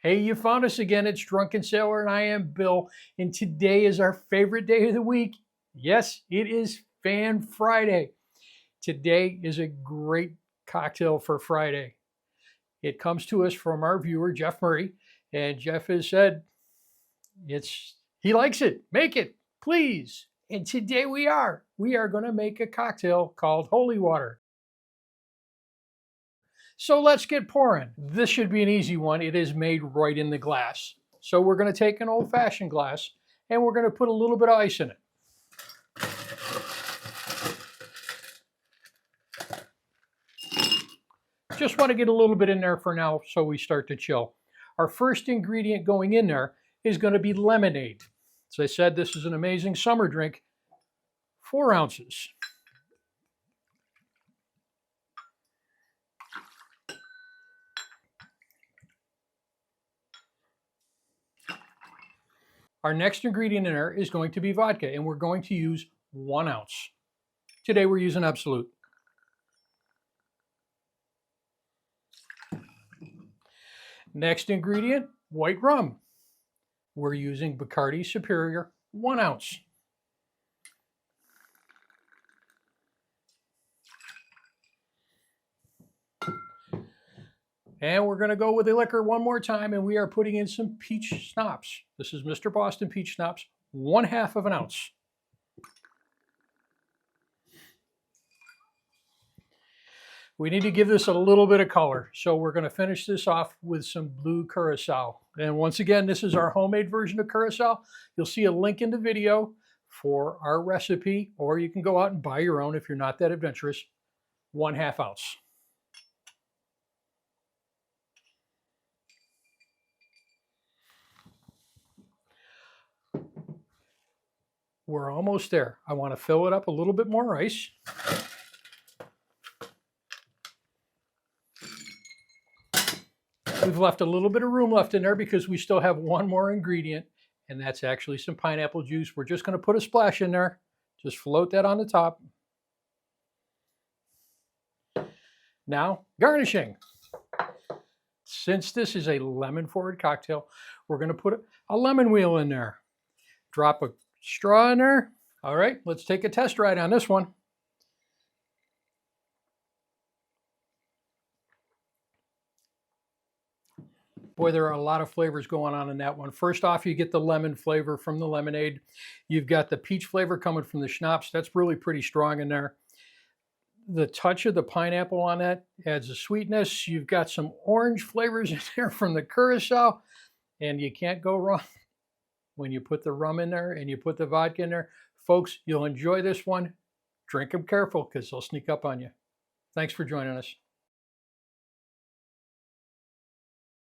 Hey, you found us again. It's Drunken Sailor and I am Bill. And today is our favorite day of the week. Yes, it is Fan Friday. Today is a great cocktail for Friday. It comes to us from our viewer, Jeffmurray. And Jeff has said he likes it. Make it, please. And today we are going to make a cocktail called Holy Water. So let's get pouring. This should be an easy one. It is made right in the glass. So we're going to take an old-fashioned glass and we're going to put a little bit of ice in it. Just want to get a little bit in there for now so we start to chill. Our first ingredient going in there is going to be lemonade. As I said, this is an amazing summer drink. 4 ounces. Our next ingredient in there is going to be vodka, and we're going to use 1 ounce. Today we're using Absolute. Next ingredient, white rum. We're using Bacardi Superior, 1 ounce. And we're going to go with the liquor one more time, and we are putting in some peach schnapps. This is Mr. Boston peach schnapps, 1/2 of an ounce. We need to give this a little bit of color, so we're going to finish this off with some Blue Curacao. And once again, this is our homemade version of Curacao. You'll see a link in the video for our recipe, or you can go out and buy your own if you're not that adventurous. 1/2 ounce. We're almost there. I want to fill it up a little bit more ice. We've left a little bit of room left in there because we still have one more ingredient, and that's actually some pineapple juice. We're just going to put a splash in there. Just float that on the top. Now, garnishing. Since this is a lemon-forward cocktail, we're going to put a lemon wheel in there. Drop a straw in there. All right, let's take a test ride on this one. Boy, there are a lot of flavors going on in that one. First off, you get the lemon flavor from the lemonade. You've got the peach flavor coming from the schnapps. That's really pretty strong in there. The touch of the pineapple on that adds a sweetness. You've got some orange flavors in there from the Curacao, and you can't go wrong when you put the rum in there and you put the vodka in there. Folks, you'll enjoy this one. Drink them careful because they'll sneak up on you. Thanks for joining us.